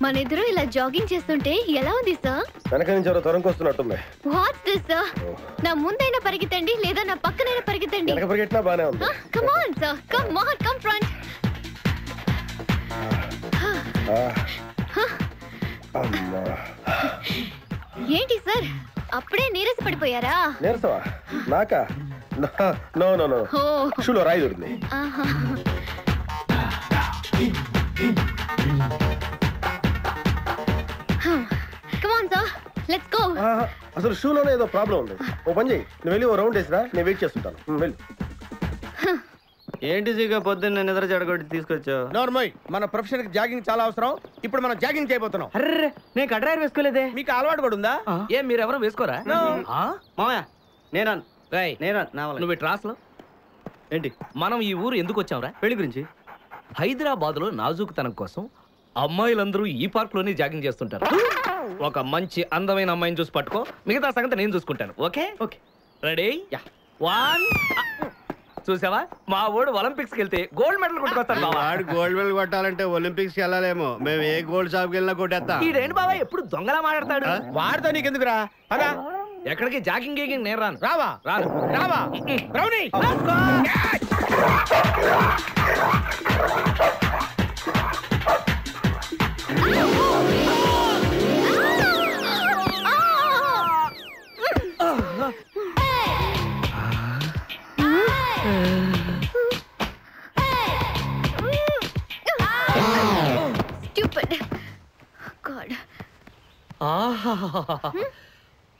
మన ఇద్దరు ఇలా జాగింగ్ చేస్తుంటే ఎలా ఉంది సార్? వెనక నుంచి ఎవరో తరుముకొస్తున్నట్టుంది. What's this sir? నా ముందైనా పరిగెత్తండి లేదా నా పక్కనైనా పరిగెత్తండి. వెనక పరిగెట్టినా బానే ఉంది. Come on sir, come on, come front. ఏంటి సార్ అప్పుడే నీరస పడిపోయారా? నీరసవా? నాకా? నో నో నో, షూలో రాయి దొరికింది. Come on sir, let's go. అసలు షూలోనే ఏదో ప్రాబ్లం ఉంది. ఓ పని చేయి, నువ్వు వెళ్ళి ఓ రౌండ్ వేసిరా, నేను వెయిట్ చేస్తుంటాను. వెళ్ళి. ఏంటి జీగా పొద్దున్న నిద్ర చెడగొట్టి తీసుకొచ్చావు? నోర్మోయ్, మన ప్రొఫెషన్ కి జాగింగ్ చాలా అవసరం. ఇప్పుడు మనం జాగింగ్ చేయబోతున్నాం. అర్రే, నేను కడ్రాయర్ వేసుకోలేదే. మీకు అలవాటు కూడా ఉందా? ఏం మీరు ఎవరో వేసుకోరా? మామయ్య నేనా నువ్వు ట్రాస్లో ఏంటి? మనం ఈ ఊరు ఎందుకు వచ్చావురా? పెళ్లి గురించి. హైదరాబాద్ లో నాజూకుతనం కోసం అమ్మాయిలందరూ ఈ పార్క్ లోనే జాగింగ్ చేస్తుంటారు. ఒక మంచి అందమైన అమ్మాయిని చూసి పట్టుకో, మిగతా సంగతి నేను చూసుకుంటాను. Okay okay, ready? 1. చూసావా, మా వాడు ఒలింపిక్స్ కి వెళ్తే గోల్డ్ మెడల్ కొట్టుకొస్తాడు. వాడు గోల్డ్ మెడల్ కొట్టాలంటే ఒలింపిక్స్ కి వెళ్ళాలేమో. మేము ఏ గోల్డ్ షాప్ కి వెళ్ళినా కొట్టేస్తాం. ఈడేంటి బాబా ఎప్పుడు దొంగలా మాట్లాడతాడు? వాడితో నీకెందుకురా? అదా ఎక్కడికి జాగింగ్ గీగింగ్ నేను రాను. రావా? రాను. రావా? రౌడీ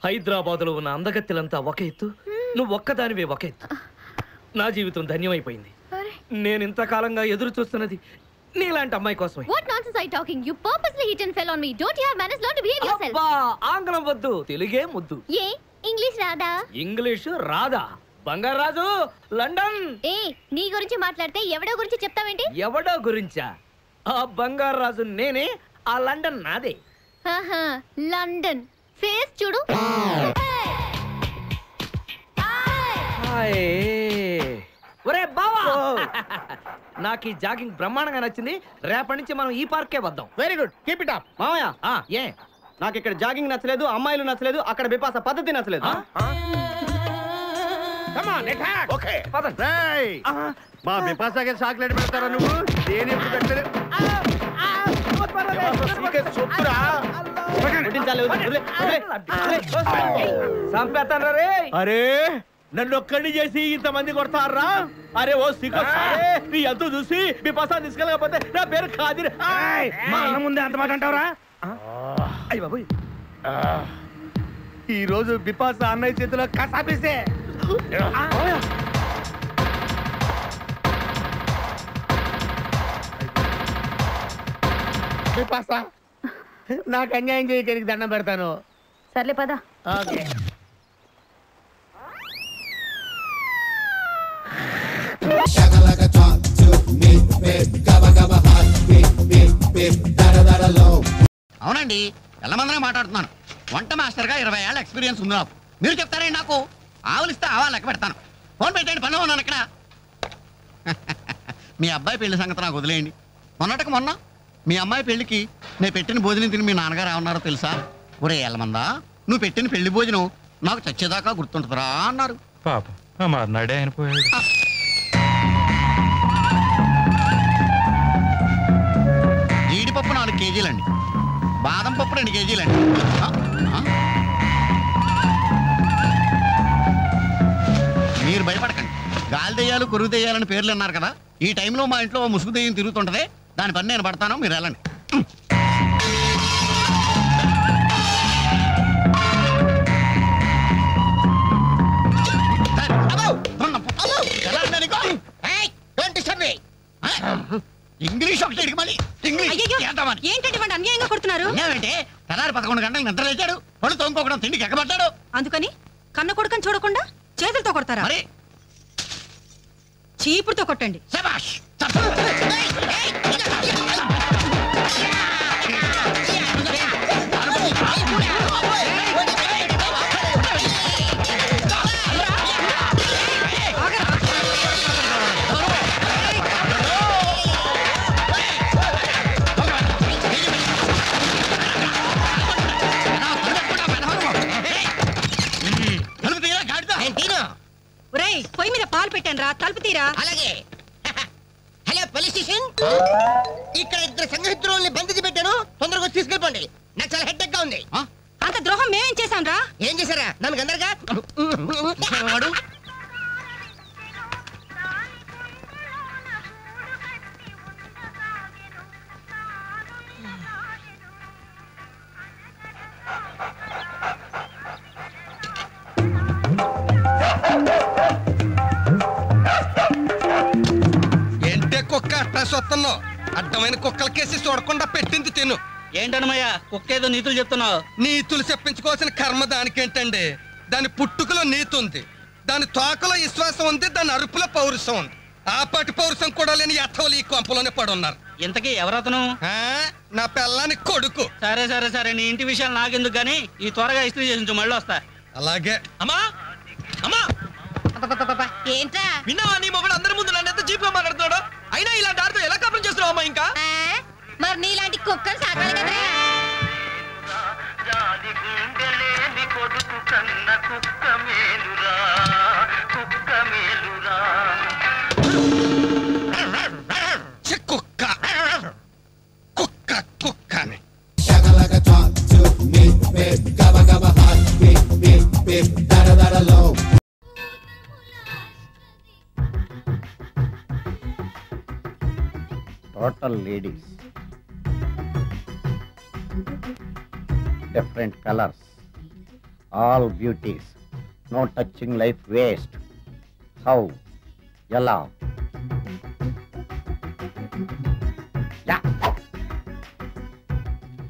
హైదరాబాద్ లో ఉన్న అందగత్తెలంతా ఒక ఎత్తు, నువ్వు ఒక్కదానివే ఒక ఎత్తు. నా జీవితం ధన్యమైపోయింది. నేను ఇంతకాలంగా ఎదురు చూస్తున్నది నీలాంటి అమ్మాయి కోసమే. What nonsense are you talking? You purposely hit and fell on me. Don't you have manners? Learn to behave yourself. అబ్బా, ఆంగ్లం వద్దు, తెలుగే ముద్దు. ఏ ఇంగ్లీష్ రాదా? ఇంగ్లీషు రాదా? బంగారాజు లండన్. ఏ నీ గురించి మాట్లాడితే ఎవడో గురించి చెప్తావేంటి? ఎవడో గురించా? ఆ బంగారాజు నేనే, ఆ లండన్ నాదే. లండన్ ఫేస్ చూడు. ఒరే బావా, నాకు ఈ జాగింగ్ బ్రహ్మాండంగా నచ్చింది. రేపటి నుంచి మనం ఈ పార్కే వద్దాం. Very good, keep it up. మామయ్య ఏ నాకు ఇక్కడ జాగింగ్ నచ్చలేదు, అమ్మాయిలు నచ్చలేదు, అక్కడ బిపాస పద్ధతి నచ్చలేదు. ఓకే మా బిపాసాకి చాక్లెట్ పెడతారా నువ్వు? దేని ఎప్పుడు పెట్టలేదు. అరే నన్ను ఒక్కడిని చేసి ఇంతమంది కొడతారా? అరే ఓ సిగ్గు, నీ ఎంత చూసి బిపాసా తీసుకెళ్ళకపోతే నా పేరు ఖాదీర్. మా అన్న ముందే అంత మాట అంటావురా? అయ్య బాబోయ్, ఈ రోజు బిపాసా అన్నయ్య చేతిలో కసాపిస్తే. బిపాసా, నాకు అన్యాయం చేయడానికి దండం పెడతాను. సర్లే పద. ఓకే. అవునండి, ఎల్లమందనే మాట్లాడుతున్నాను. వంట మాస్టర్గా 20 ఏళ్ళ ఎక్స్పీరియన్స్ ఉంది నాకు. మీరు చెప్తారండి నాకు? ఆవులిస్తే ఆవా లెక్క పెడతాను. ఫోన్ పెట్టండి, పనిలో ఉన్నాను ఇక్కడ. మీ అబ్బాయి పెళ్లి సంగతి నాకు వదిలేయండి. మొన్నటికి మొన్న మీ అమ్మాయి పెళ్లికి నేను పెట్టిన భోజనం తిని మీ నాన్నగారు ఏమన్నారో తెలుసా? ఒరే ఎల్లమందా, నువ్వు పెట్టిన పెళ్లి భోజనం నాకు చచ్చేదాకా గుర్తుంటుందిరా అన్నారు. పాప మర్నాడే ఆయన పోయాడు. జీడిపప్పు 4 కేజీలండి, బాదం పప్పు 2 కేజీలండి. మీరు భయపడకండి. గాలి దెయ్యాలు, కొరుగు దెయ్యాలని పేర్లు అన్నారు కదా. ఈ టైంలో మా ఇంట్లో ముసుగు దెయ్యం తిరుగుతుంటది. దాని పని నేను పడతాను, మీరు వెళ్ళండి. ఇంగ్లీష్ ఒకటి మళ్ళీ ఏంటంటే అన్యాయంగా కొడుతున్నారు. ఏమంటే తెల్లారి 11 గంటలకు నిద్ర లేచాడు, పళ్ళు తోముకోకడం తిండికి ఎక్కబడ్డాడు. అందుకని కన్న కొడుకని చూడకుండా చేతులతో కొడతారా? మరి చీపుడుతో కొట్టండి. శభాష్. డెసిషన్. ఇక్కడ ఇద్దరు సంఘహితుల్ని బంధించి పెట్టాను, తొందరగా వచ్చి తీసుకెళ్ళిపోండి. నాకు చాలా హెడ్ ఎక్గా ఉంది. అంత ద్రోహం మేమేం చేశాం రా? ఏం చేశారా? నన్ను గందరగా వాడు ఏంటే కుక్క అట్టాసి వస్తున్నావు? అడ్డమైన కుక్కలకేసి చూడకుండా పెట్టింది తిను. ఏంటన్నమయ్య కుక్క ఏదో నీతులు చెప్తున్నావు? నీతులు చెప్పించుకోవాల్సిన కర్మ దానికేంటండి? దాని పుట్టుకలో నీతి ఉంది, దాని తోకలో విశ్వాసం ఉంది, దాని అరుపులో పౌరుషం ఉంది. ఆ పాటి పౌరుషం కూడా లేని ఎత్తవలు ఈ కొంపలోనే పడున్నారు. ఇంతకీ ఎవరతను? నా పిల్లాని కొడుకు. సరే సరే సరే, నీ ఇంటి విషయాలు నాకెందుకు గానీ ఈ త్వరగా ఇస్త్రీ చేసి మళ్ళీ వస్తా. అలాగే. అమ్మా అమ్మా, ఏంట్రా? విన్నావా నీ మొగుడు అందరి ముందు నన్ను ఎంత చీప్ గా మాట్లాడుతున్నాడు? అయినా ఇలాంటి ఆడితో ఎలా కాపురం చేస్తున్నావు అమ్మా? ఇంకా మరి నీలాంటి కుక్కలు సాకాలి కదా. కుక్క కుక్క కుక్కని total ladies, different colours, all beauties, no touching life waste. How ఎలా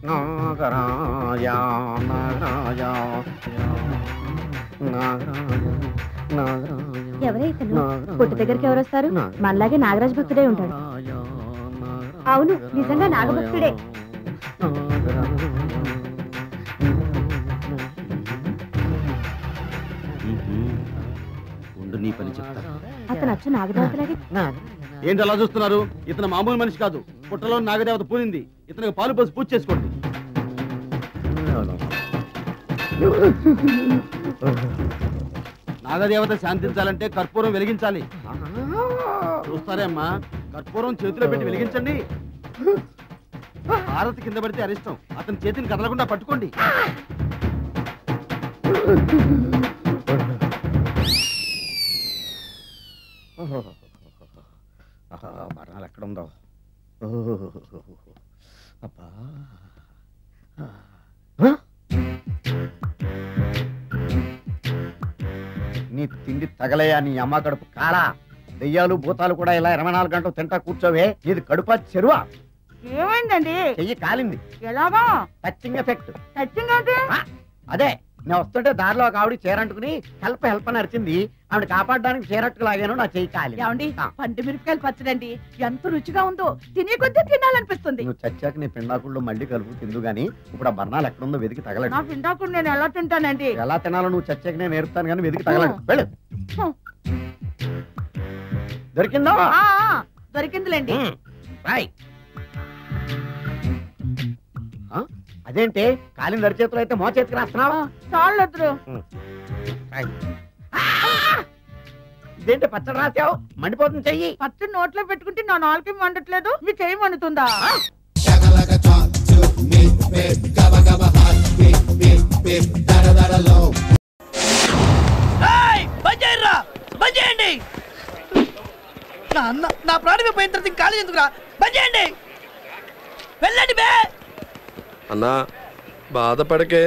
నాగరాజా నాగరాజా ఎవరైతను పుట్టు దగ్గరికి ఎవరు వస్తారు? మనలాగే నాగరాజు భక్తుడే ఉంటాడు. అవును, నిజంగా నాగభక్తుడే. నీ పని చెప్తా. అతను అచ్చు నాగదేవతలాగే. ఏంటి అలా చూస్తున్నారు? ఇతను మామూలు మనిషి కాదు, పుట్టలో నాగదేవత పూనింది. ఇతనికి పాలు పోసి పూజ చేసుకోండి. నాగదేవత శాంతించాలంటే కర్పూరం వెలిగించాలి. చూస్తారే అమ్మా, కర్పూరం చేతిలో పెట్టి వెలిగించండి. హారతి కింద పడితే అరిష్టం. అతని చేతిని కదలకుండా పట్టుకోండి. మరణాలు ఎక్కడుందో. అబ్బా, నీ తిండి తగలయా నీ అమ్మ కడుపు కాలా. దెయ్యాలు భూతాలు కూడా ఇలా 24 గంటలు తింటా కూర్చోవే. ఇది కడుపా చెరువా? ఏమైందండి? చెయ్యి కాలింది. ఎలాగా? Touching effect. టచింగ్ అంటే? అదే, నేను వస్తుంటే దారిలో ఒక ఆవిడ చీరంటుకుని హెల్ప్ హెల్ప్ అని అరిచింది. ఆవిడ కాపాడడానికి చీరట్టుకు లాగాను, నా చెయ్యి కాలి. ఏమండి, పండు మిరపకాయలు పచ్చడండి ఎంత రుచిగా ఉందో, తినే కొద్దీ తినాలనిపిస్తుంది. నువ్వు చచ్చాక నీ పిండాకుళ్ళు మళ్ళీ కలుపు తిందు గానీ ఇప్పుడు ఆ బర్ణాలు ఎక్కడుందో వెతికి తగలడు. నా పిండాకుడు నేను ఎలా తింటానండి? ఎలా తినాలో నువ్వు చచ్చాక నేను నేర్పుతాను కానీ వెతికి తగలడు. వెళ్ళు. దొరికిందా? దొరికిందిలేండి. అదేంటి కాలిన దరిచేతులు అయితే మో చేతికి రాస్తున్నావా? చాలు. ఇదేంటి పచ్చడి రాసావు? మండిపోతుంది చెయ్యి. పచ్చడి నోట్లో పెట్టుకుంటే నా నాలుగు మండట్లేదు, మీ చెయ్యి మండుతుందా? నా ప్రాణమే పోయిన తర్వాత ఖాళీ ఎందుకురా? బంద్ చేయండి, వెళ్ళండి బే. అన్నా బాధపడకే.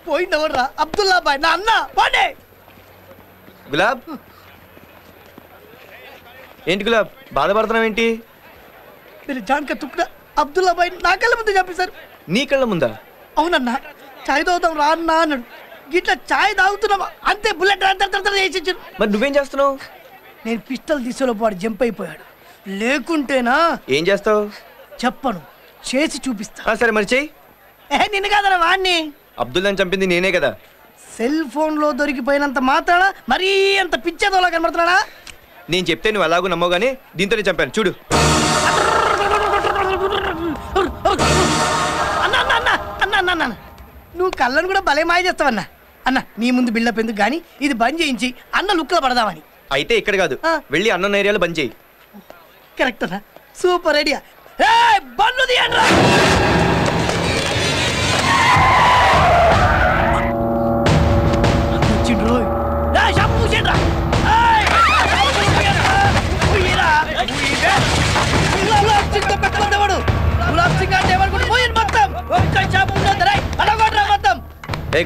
పోయిందెవర్రా? అబ్దుల్లా బాయ్, నా అన్న. పోండి. గులాబ్, ఏంటి గులాబ్ బాధపడుతున్నావు ఏంటి? మీరు జాన్కా తుక్డా అబ్దుల్లా బాయ్ నా కళ్ళ ముందు చెప్పేశారు. నీ కళ్ళ ముందా? అవునన్నా, చాయ్ తాగుతాం రా అన్నా అన్నాడు. గిట్లా చాయ్ తాగుతున్నావా అంతే, బుల్లెట్ వేసి. మరి నువ్వేం చేస్తున్నావు? నేను పిస్టల్ తీసేలో పాడు జంప్ అయిపోయాడు. లేకుంటేనా ఏం చేస్తావు? చెప్పను, చేసి చూపిస్తా. సరే మరి చెయ్యి. నిన్ను కాదరా వాణ్ణి. అబ్దుల్లాని చంపింది నేనే కదా. సెల్ ఫోన్ లో దొరికిపోయినంత మాత్రాన మరీ అంత పిచ్చేదోలా కనబడుతున్నాడా? నేను చెప్తే నువ్వు అలాగూ నమ్మవు గానీ దీంతోనే చంపాను చూడు. అన్న నువ్వు కళ్ళను కూడా భలే మాయ చేస్తావన్నా. అన్న నీ ముందు బిల్డప్ ఎందుకు గానీ ఇది బంద్ చేయించి అన్న లుక్ లో పడదామని. అయితే ఇక్కడ కాదు, వెళ్ళి అన్న ఏరియాలో బంద్ చేయి. కరెక్ట్ అన్నా, సూపర్ ఐడియా. బండ్లు తీయండి.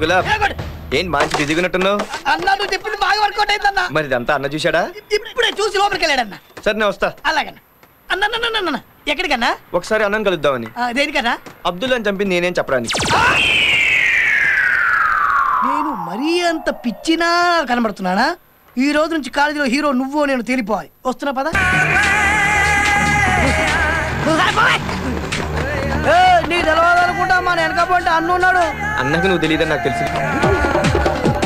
గులాబ్ ఏంటి మంచి బిజీగా ఉన్నట్టున్నావు? అన్నా నువ్వు చెప్పింది బాగా వర్కౌట్ అయిందన్నా. మరి ఇదంతా అన్న చూశాడా? ఇప్పుడే చూసి లోపలికి వెళ్ళాడన్నా. సరే నేను వస్తా. అలాగన్నా. అన్న ఎక్కడికన్నా? ఒకసారి అన్నం కలుద్దామని. దేనికన్నా? అబ్దుల్లాని చంపింది నేనేం చెప్పడానికి. నేను మరీ అంత పిచ్చినా కనబడుతున్నానా? ఈ రోజు నుంచి కాలేజీలో హీరో నువ్వు నేను తేలిపోవాలి. వస్తున్నా పద. నీ తెలవాలనుకుంటా మా వెనకపోతే అన్న ఉన్నాడు. అన్నకు నువ్వు తెలియదని నాకు తెలుసు.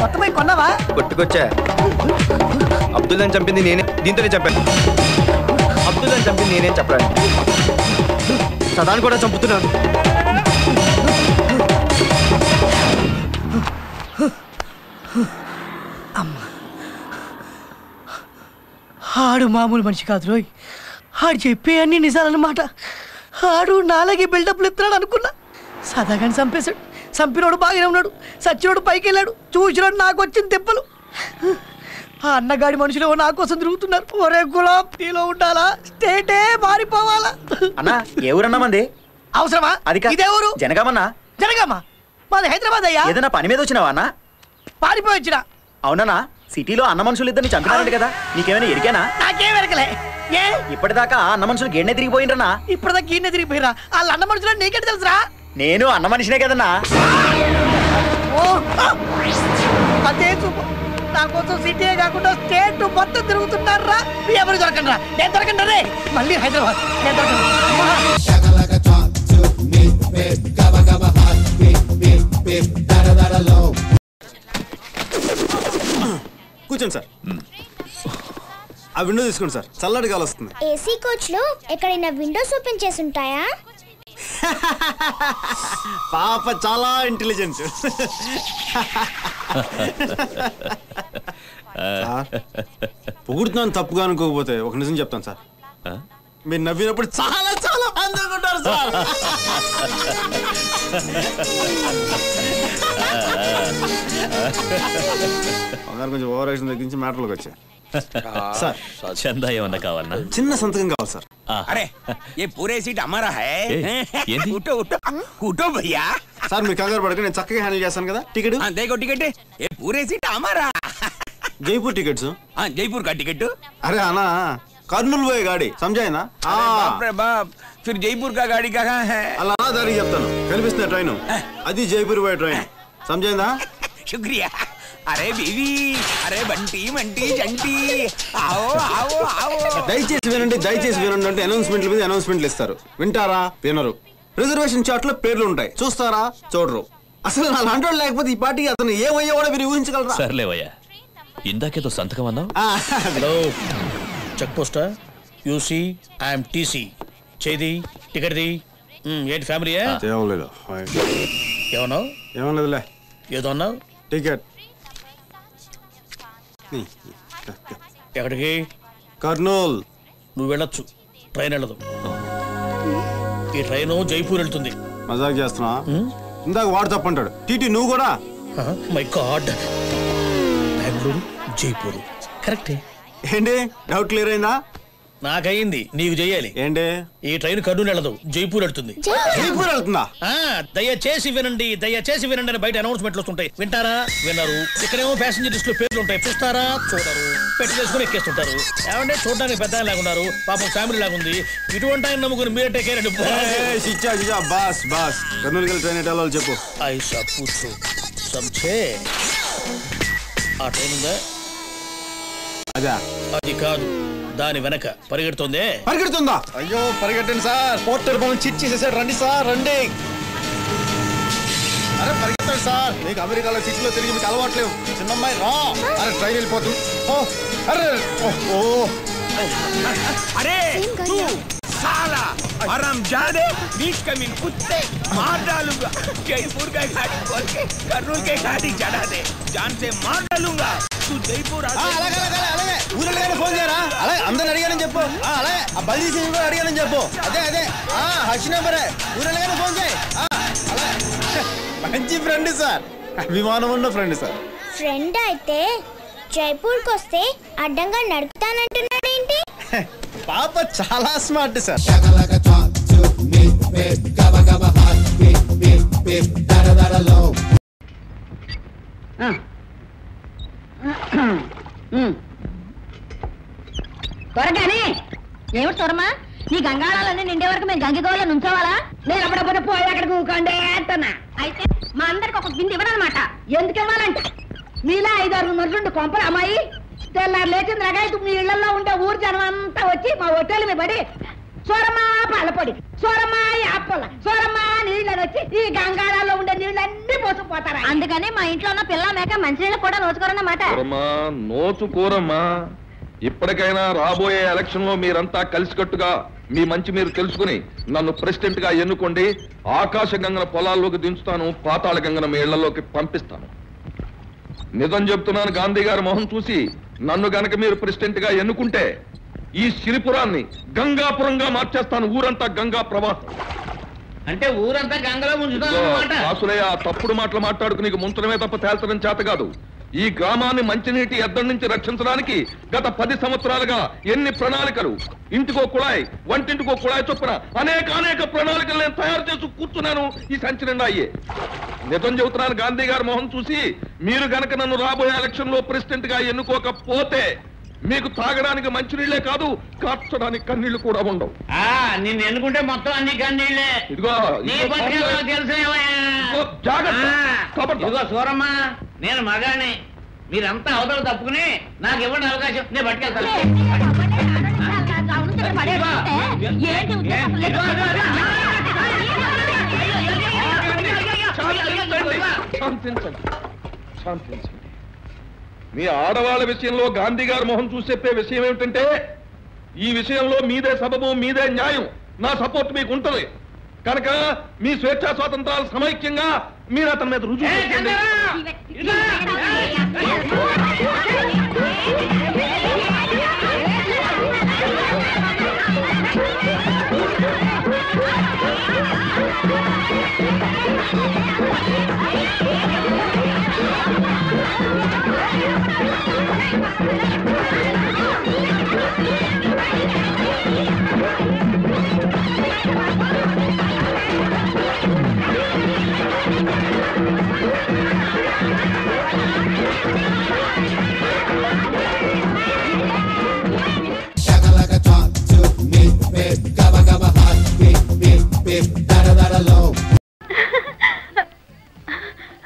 మొత్తమై కొన్నావా? కొట్టుకొచ్చా. అబ్దుల్లాని చంపింది నేనే, దీంతోనే చెప్పాను. అబ్దుల్లాని చంపింది నేనేం చెప్పడానికి. సదాన్ని కూడా చంపుతున్నాను. అమ్మా, ఆడు మామూలు మనిషి కాదు రోయ్. ఆడు చెప్పే అన్ని నిజాలన్నమాట. ఆడు నాలాగే బిల్డప్లు ఎత్తున్నాడు అనుకున్నా. సదాగాని చంపేశాడు. చంపినోడు బాగానే ఉన్నాడు, సచ్చినోడు పైకి వెళ్ళాడు. చూసినాడు నాకు వచ్చిన దెబ్బలు. ఆ అన్నగాడి మనుషులు నా కోసం తిరుగుతున్నారు. ఒరే గులాబ్, నీలో ఉండాలా? స్టేటే మారిపోవాలా? అన్నా ఏ ఊరన్నా మంది? అవసరమా? ఇదే ఊరు. జనగామన్నా. జనగామా? మాది హైదరాబాద్ అయ్యా. ఏదైనా పని మీద వచ్చినావా అన్నా? పారిపోయి వచ్చిన. అవునన్నా, సిటీలో అన్న మనుషులు ఇద్దరిని చంపినారంట కదా, నీకేమైనా ఎరికేనా? నాకేం ఎరకలే. ఏ ఇప్పటిదాకా అన్న మనుషులు గేడ్నే తిరిగిపోయిండ్రన్నా? ఇప్పటిదాకా గీడ్నే తిరిగిపోయిరా? వాళ్ళ అన్న మనుషులు నీకెట్ తెలుసురా? నేను అన్న మనిషినే కదన్నా. అదే చూపు. నా కోసం సిటీయే కాకుండా స్టేట్ మొత్తం తిరుగుతున్నారా? ఎవరు దొరకండి రా? నేను దొరకండి రే. మళ్ళీ హైదరాబాద్ నేను కూర్చోండి సార్. ఆ విండో తీసుకోండి సార్, చల్లటి గాలి వస్తుంది. ఏసీ కోచ్ లో ఎక్కడైనా విండోస్ ఓపెన్ చేసి ఉంటాయా? పాప చాలా ఇంటెలిజెంట్. పొగుడుతున్నాను తప్పుగా అనుకోకపోతే ఒక నిజం చెప్తాను సార్. మీరు నవ్వినప్పుడు చాలా చాలా అందనుకుంటారు సార్. కొంచెం ఓవర్ యాక్షన్ తగ్గించి మ్యాటర్లోకి వచ్చా సార్. చందా ఏమన్నా కావాలన్నా? చిన్న సంతకం కావాలి సార్. అరే ఏ పూరే సీట్ అమ్మారా హై? ఉఠో ఉఠో ఉఠో భయ్యా. సార్ మీరు కంగారు పడక, నేను చక్కగా హ్యాండిల్ చేస్తాను కదా. టికెట్ देखो टिकट ये पूरे सीट हमारा. जयपुर टिकट्स. हाँ जयपुर का टिकट. अरे आना कर्नूल वो गाड़ी समझाए ना. बाप रे बाप, फिर जयपुर का गाड़ी कहाँ है? अल्लाह दारी చెప్తాను కనిపిస్తున్న ట్రైన్ అది జైపూర్ పోయే ట్రైన్. समझाయిందా? शुक्रिया. अरे बीवी, अरे बंटी मंटी जंटी, आओ आओ आओ. దయచేసి వినండి అంటే అనౌన్స్మెంట్ల మీద అనౌన్స్మెంట్లు ఇస్తారు. వింటారా? వినరు. రిజర్వేషన్ చార్ట్ లో పేర్లు ఉంటాయి, చూస్తారా? చూడరు. అసలు నా లాంటి లేకపోతే ఈ పార్టీకి అతను ఏమయ్యేవాడో మీరు ఊహించగలరా? సర్లేవయ్యా, ఇందాకేదో సంతకం అన్నావు. హలో చెక్ పోస్టా? You see I'm TC. చేది టికెట్ది. ఏంటి ఫ్యామిలీ? ఏమన్నావు? ఏమన్నదిలే. ఏదో అన్నావు. టికెట్ ఎక్కడికి? కర్నూల్. నువ్వు వెళ్ళొచ్చు, ట్రైన్ వెళ్ళదు. ఈ ట్రైన్ జైపూర్ వెళ్తుంది. మజాక్ చేస్తున్నా? ఇందాక వాడు తప్పంటాడు. టీటీ నువ్వు కూడా. మై గాడ్, బెంగళూరు జైపూర్ కరెక్టే. ఏంటి డౌట్ క్లియర్ అయిందా? నాకయింది, నీకు చెయ్యాలి. ఏంటి? ఈ ట్రైన్ కర్నూలు వెళ్ళదు, జైపూర్ వెళ్తుంది. జైపూర్ వెళ్తుందా? దయచేసి వినండి అని బయట అనౌన్స్మెంట్లు వస్తుంటాయి. వింటారా? వినరు. ఇక్కడేమో ప్యాసింజర్ లిస్ట్ లో పేర్లు ఉంటాయి, చూస్తారా? చూడరు. పెట్టి చేసుకుని ఎక్కేస్తుంటారు. ఏమంటే చూడడానికి పెద్ద లాగున్నారు, పాపం ఫ్యామిలీ లాగుంది. ఇటువంటి ఆయన నమ్ముకుని మీరే టేక్ కేర్ అండి. బాస్ బాస్ కర్నూలుకి వెళ్ళి ట్రైన్ ఎట్టాలో చెప్పు. ఐసా పూచు సంచే. ఆ ట్రైన్ ఉందా? అదా? అది కాదు, దాని వెనక పరిగెడుతుందే. పరిగెడుతుందా? అయ్యో పరిగెట్టండి సార్, పోర్టర్ మనం చిట్ చేసేసాడు. రండి సార్ రండి. అరే పరిగెత్తండి సార్, మీకు అమెరికాలో సిటీలో తిరిగి మీకు అలవాట్లేవు. చిన్నమ్మాయి రా. అరే ట్రైన్ వెళ్ళిపోతుంది. అరే अरे तू साला हरामजादे, बीच कमीन कुत्ते, मार डालूंगा. जयपुर का गाड़ी खोल के कर्नूल के गाड़ी चढ़ा दे, जान से मार डालूंगा. జైపూర్ అలాగే ఊరెళ్ళగానే ఫోన్ చేయరా. అలాగే అందరిని అడిగానని చెప్పు. అలాగే ఆ బలి తీసి కూడా అడిగానని చెప్పు. అదే హర్ష నెంబరే. ఊరెళ్ళగానే ఫోన్ చేయి. మంచి ఫ్రెండ్ సార్, అభిమానం ఉన్న ఫ్రెండ్ సార్. ఫ్రెండ్ అయితే జైపూర్కి వస్తే అడ్డంగా నడుపుతానంటున్నాడేంటి? పాప చాలా స్మార్ట్ సార్. త్వరగానే ఏమిటి చూడమ్మా, నీ గంగాళాలన్నీ నిండే వరకు మేము గంగిగోళ్ళ నుంచోవాలా? నేను అప్పుడప్పుడు పోయి అక్కడికి ఊకండే అంటున్నా. అయితే మా అందరికి ఒక బింది ఇవ్వనమాట. ఎందుకు ఇవ్వాలంట? మీలా 5-6 నరులుండి కొంపలు అమ్మాయి తెల్లారు లేచింది రగాయతు మీ ఇళ్లలో ఉండే ఊరు జనం అంతా వచ్చి మా హోటల్ మీద పడి సోరమ్మా పాలపొడి, సోరమ్మా యాపల, సోరమ్మా నీళ్ళని వచ్చి ఈ గంగాళాల్లో ఉండే నీళ్ళన్నీ పోసుకుపోతారు. అందుకని మా ఇంట్లో ఉన్న పిల్ల మేక మంచినీళ్ళు కూడా నోచుకోరన్నమాట. నోచుకోరమ్మా. ఇప్పటికైనా రాబోయే ఎలక్షన్ లో మీరంతా కలిసికట్టుగా మీ మంచి మీరు తెలుసుకుని నన్ను ప్రెసిడెంట్ గా ఎన్నుకోండి. ఆకాశ గంగన పొలాల్లోకి దించుతాను, పాతాళ గంగన మీ ఇళ్లలోకి పంపిస్తాను. నిజం చెప్తున్నాను, గాంధీ గారి మొహం చూసి నన్ను గనక మీరు ప్రెసిడెంట్ గా ఎన్నుకుంటే ఈ సిరిపురాన్ని గంగాపురంగా మార్చేస్తాను. ఊరంతా గంగా ప్రవాహం. అంటే ఊరంతా గంగలో ముంచుతాను. వాసులయ్య, తప్పుడు మాటలు మాట్లాడుకు నీకు ముంచడమే తప్ప తేల్చడం చేత కాదు. ఈ గ్రామాన్ని మంచినీటి ఎద్దడి నుంచి రక్షించడానికి గత 10 సంవత్సరాలుగా ఎన్ని ప్రణాళికలు, ఇంటికో కుళాయి, వంటింటికో కుళాయి చొప్పున అనేక ప్రణాళికలు నేను తయారు చేసి కూర్చున్నాను. ఈ సంచి నిండా అయ్యే. నిజం చెబుతున్నాను, గాంధీ గారి మొహం చూసి మీరు గనక నన్ను రాబోయే ఎలక్షన్ లో ప్రెసిడెంట్ గా ఎన్నుకోకపోతే మీకు తాగడానికి మంచినీళ్లే కాదు, కార్చడానికి కన్నీళ్లు కూడా ఉండవు. నిన్ను ఎన్నుకుంటే మొత్తం అన్ని కన్నీళ్లే. ఇదిగో ఇదిగో సూరమ్మ, నేను మగాని, మీరంతా అవతల తప్పుకుని నాకు ఇవ్వండి అవకాశం, నేను పట్టుకెళ్తాను. శాంతించండి. మీ ఆడవాళ్ళ విషయంలో గాంధీ గారి మొహం చూసి చెప్పే విషయం ఏమిటంటే, ఈ విషయంలో మీదే సబబు, మీదే న్యాయం, నా సపోర్ట్ మీకు ఉంటుంది కనుక మీ స్వేచ్ఛా స్వాతంత్రాలు సమైక్యంగా మీరు అతని మీద రుజువు చేయండి.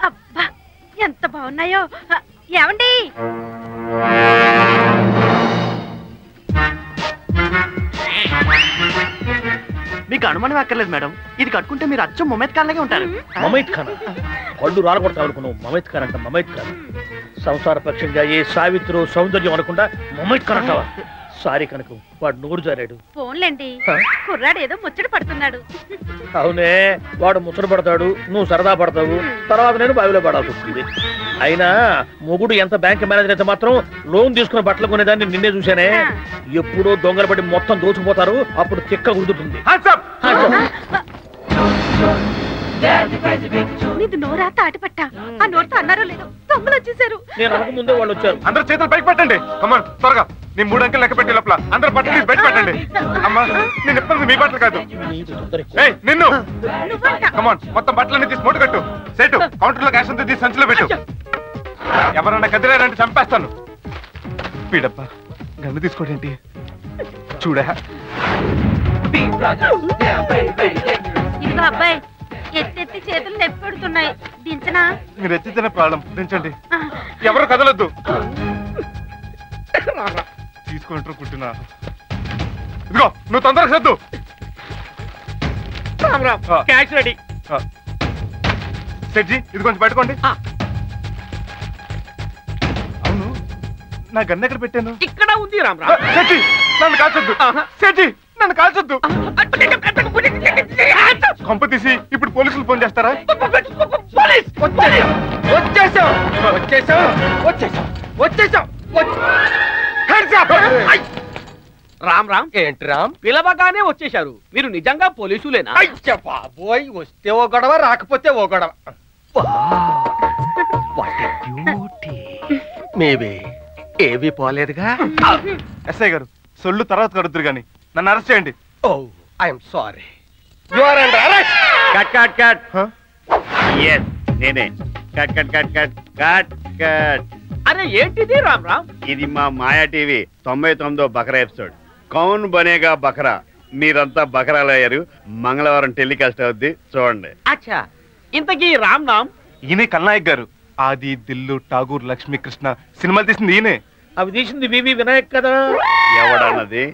అబ్బా ఎంత బాగున్నాయో. ఏమండి, మీకు అనుమానం అక్కర్లేదు మేడం, ఇది కట్టుకుంటే మీరు అచ్చం మొమైత్ ఖాన్ లాగే ఉంటారు. మమైత్ ఖాన్ పళ్ళు రాలగొడతావు అనుకున్నావు. మమైత్ ఖాన్ అంట మమైత్ ఖాన్. సంసార పక్షంగా ఏ సావిత్రు సౌందర్యం అనకుండా మమైత్ ఖాన్ అంటావా? సారీ కనుక వాడు నోరు జారాడు. ఫోన్లేండి, కుర్రాడు ఏదో ముచ్చట పడుతున్నాడు. అవునే, వాడు ముచ్చట పడతాడు, నువ్వు సరదా పడతావు, తర్వాత నేను బావిలో పడాల్సి వస్తుంది. అయినా మొగుడు ఎంత బ్యాంక్ మేనేజర్ అయితే మాత్రం లోన్ తీసుకుని బట్టలు కొనేదాన్ని నిన్నే చూశానే. ఎప్పుడో దొంగలు పడి మొత్తం దోచుకుపోతారు, అప్పుడు తిక్క గుర్తుతుంది. నీది నోరా తాటిపట్ట? ఆ నోరుతో అన్నారో లేదో దొంగలు వచ్చేసారు. నేను అనక ముందే వాళ్ళు వచ్చారు. అందరూ చేతులు పైకి పెట్టండి. కమాన్ త్వరగా. నీ 3 అంకెలు లెక్క పెట్టే లోపల అందరూ బట్టలు తీసి బయట పెట్టండి. అమ్మా, నేను ఎప్పుడు మీ బట్టలు కాదు. నిన్ను కమాన్, మొత్తం బట్టలన్నీ తీసి మూట కట్టు. సెటు కౌంటర్ లో క్యాష్ అంతా తీసి సంచిలో పెట్టు. ఎవరన్నా కదిలేరంటే చంపేస్తాను. పీడప్ప గన్ను తీసుకోడేంటి చూడా. ఇదిగో అబ్బాయి, ఎత్తెత్తి చేతులు నొప్పి పెడుతున్నాయి, దించనా? మీరు ఎత్తితేనే ప్రాబ్లం, దించండి. ఎవరు కదలొద్దు. తీసుకుంటారు పుట్టిన. ఇదిగో నువ్వు తొందరగా సద్దు. Cash ready. సెట్జీ, ఇది కొంచెం పట్టుకోండి. అవును, నా గన్ను ఎక్కడ పెట్టాను? ఇక్కడ ఉంది రామరా. సెట్జీ, నన్ను కాల్చొద్దు. సెట్జీ, నన్ను కాల్చొద్దు. కొంప తీసి ఇప్పుడు పోలీసులు ఫోన్ చేస్తారా? వచ్చేసాం రామ్ రామ్ ఏంటి రామ్ పిలవగానే వచ్చేశారు మీరు నిజంగా పోలీసులేనా అయ్యా బాబోయ్ వస్తే ఓ గొడవ రాకపోతే ఓ గొడవ మేబీ ఏవి పోలేదుగా ఎస్ఐ గారు సొల్లు తర్వాత కడుతురు గాని నన్ను అరెస్ట్ చేయండి oh I'm sorry you are under arrest cut cut cut yes నేనే cut cut cut cut cut cut అరే ఏంటిది రామ్ రామ్ ఇది మా మాయా టీవీ 99వ బకరా ఎపిసోడ్ కౌన్ బనేగా బకరా మీరంతా బకరాలయ్యారు మంగళవారం టెలికాస్ట్ అవుద్ది చూడండి అచ్చా ఇంతకీ రామ్ నామ్ ఈయనే కల్నాయక్ గారు ఆది దిల్లు ఠాగూర్ లక్ష్మీ కృష్ణ సినిమాలు తీసింది ఈయనే అవి తీసింది వివి వినాయక్ కదా ఎవడన్నది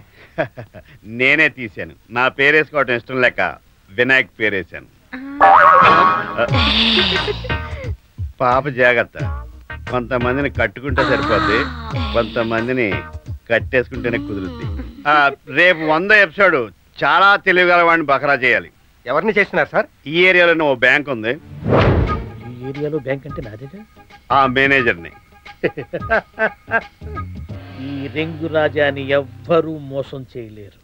నేనే తీశాను నా పేరేసుకోవటం ఇష్టం లేక వినాయక్ పేరేశాను పాప జాగ్రత్త కొంతమందిని కట్టుకుంటే సరిపోద్ది కొంతమందిని కట్టేసుకుంటేనే కుదురుద్ది రేపు 100 ఎపిసోడ్ చాలా తెలివిగల వాడిని బకరా చేయాలి ఎవరిని చేస్తున్నారు సార్ ఈ ఏరియాలోనే ఓ బ్యాంక్ ఉంది ఈ ఏరియాలో బ్యాంక్ అంటే నాదేగా ఆ మేనేజర్ని ఈ రింగు రాజాని ఎవ్వరూ మోసం చేయలేరు